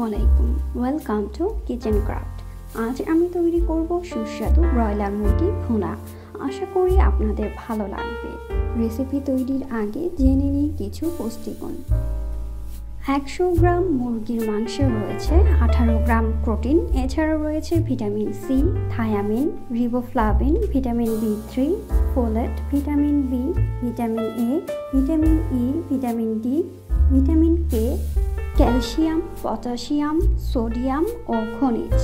আসসালামুআলাইকুম, welcome to kitchen craft. আজ আমি তৈরি করব সুস্বাদু ব্রয়লার মুরগি ভুনা। আশা করি আপনাদের ভালো লাগবে। রেসিপি তৈরির আগে জেনে নিই কিছু পুষ্টিগুণ। 100 গ্রাম মুরগির মাংসে রয়েছে 18 গ্রাম প্রোটিন। এছাড়াও রয়েছে vitamin C, thiamine, riboflavin, vitamin বি3, folate, vitamin B, vitamin A, vitamin E, vitamin D, vitamin K, calcium, potassium, sodium ও খনিজ।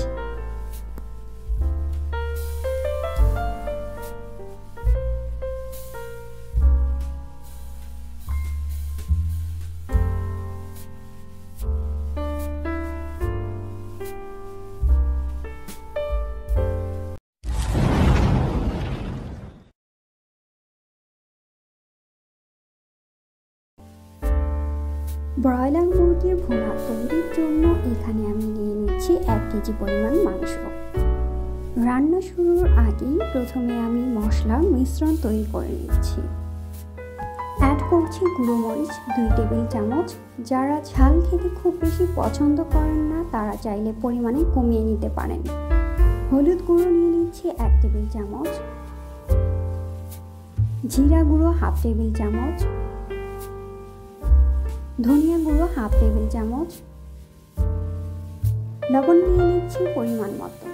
ব্রয়লার মুরগির ভুনা তৈরির জন্য এখানে আমি নিয়ে নিচ্ছি 1 কেজি পরিমাণ মাংস। রান্না শুরুর আগেই প্রথমে আমি মশলার মিশ্রণ তৈরি করে নিচ্ছি। অ্যাড করছি গুঁড়ো মরিচ 2 টেবিল চামচ। যারা ঝাল খেতে খুব বেশি পছন্দ করেন না তারা চাইলে পরিমাণে কমিয়ে নিতে পারেন। হলুদ গুঁড়ো নিয়ে নিচ্ছি 1 টেবিল চামচ, জিরা গুঁড়ো 1/2 টেবিল চামচ, ধনিয়া গুঁড়ো 1/2 টেবিল চামচ, লবণ নিয়ে নিচ্ছি পরিমাণ মতো,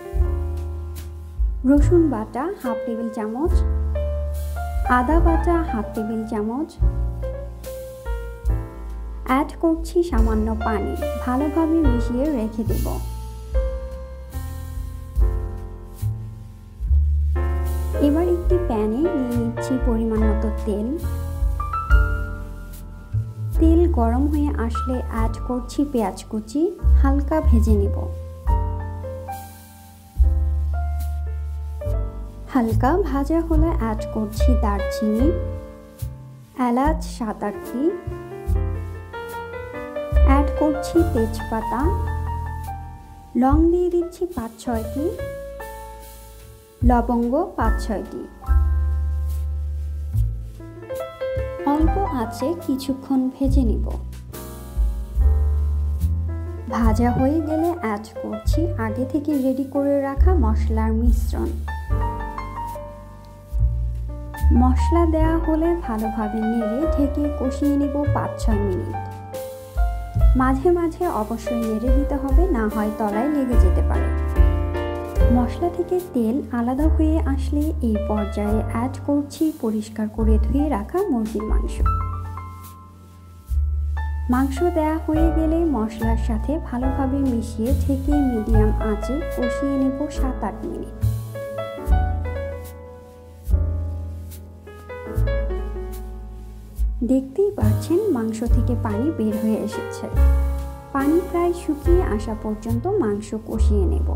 রসুন বাটা 1/2 টেবিল চামচ, আদা বাটা 1/2 টেবিল চামচ। অ্যাড করছি সামান্য পানি, ভালোভাবে মিশিয়ে রেখে দেব। এবার একটি প্যানে নিয়ে নিচ্ছি পরিমাণ মতো তেল। তেল গরম হয়ে আসলে অ্যাড করছি পেঁয়াজ কুচি, হালকা ভেজে নেব। হালকা ভাজা হলে অ্যাড করছি দারচিনি, এলাচ 7-8টি, অ্যাড করছি তেজপাতা, লং দিয়ে দিচ্ছি 5-6টি, লবঙ্গ 5-6টি। অল্প আঁচে কিছুক্ষণ ভেজে নিব। ভাজা হয়ে গেলে অ্যাড করছি আগে থেকে রেডি করে রাখা মশলার মিশ্রণ। মশলা দেওয়া হলে ভালোভাবে নেড়ে ঢেকে কষিয়ে নেব 5-6 মিনিট। মাঝে মাঝে অবশ্যই নেড়ে দিতে হবে, না হয় তলায় লেগে যেতে পারে। মশলা থেকে তেল আলাদা হয়ে আসলে এই পর্যায়ে অ্যাড করছি পরিষ্কার করে ধুয়ে রাখা মুরগির মাংস। মাংস দেওয়া হয়ে গেলে মশলার সাথে ভালোভাবে মিশিয়ে ঢেকে মিডিয়াম আঁচে কষিয়ে নেব 7-8 মিনিট। দেখতেই পাচ্ছেন মাংস থেকে পানি বের হয়ে এসেছে। পানি প্রায় শুকিয়ে আসা পর্যন্ত মাংস কষিয়ে নেব।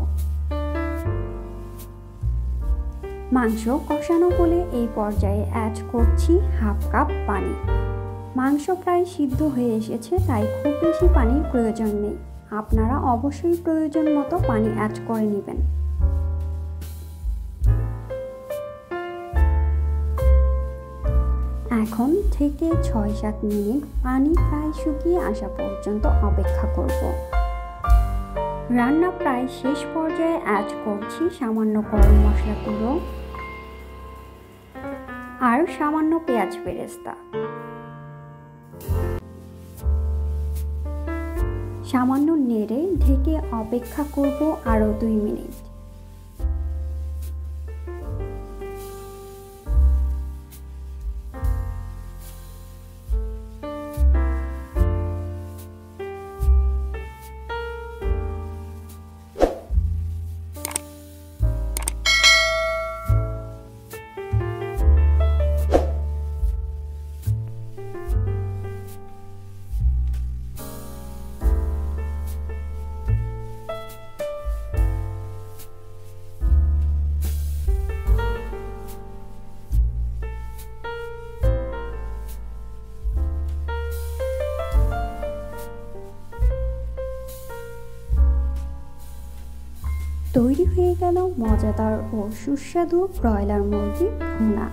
মাংস কষানো হলে এই পর্যায়ে অ্যাড করছি 1/2 কাপ পানি। মাংস প্রায় সিদ্ধ হয়ে এসেছে, তাই খুব বেশি পানির প্রয়োজন নেই। আপনারা অবশ্যই প্রয়োজন মতো পানি অ্যাড করে নেবেন। এখন থেকে 6-7 মিনিট পানি প্রায় শুকিয়ে আসা পর্যন্ত অপেক্ষা করব। রান্না প্রায় শেষ পর্যায়ে অ্যাড করছি সামান্য গরম মশলা গুঁড়ো আর সামান্য পেঁয়াজ বেরেস্তা। সামান্য নেড়ে ঢেকে অপেক্ষা করব আরো 2 মিনিট। তৈরি হয়ে গেল মজাদার ও সুস্বাদু ব্রয়লার মুরগি ভুনা।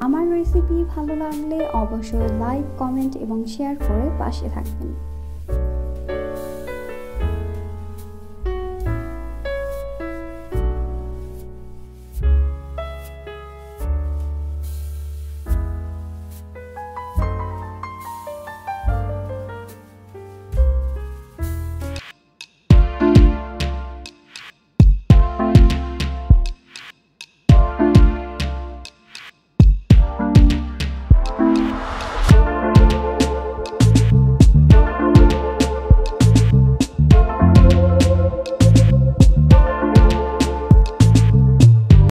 আমার রেসিপি ভালো লাগলে অবশ্যই লাইক, কমেন্ট এবং শেয়ার করে পাশে থাকবেন।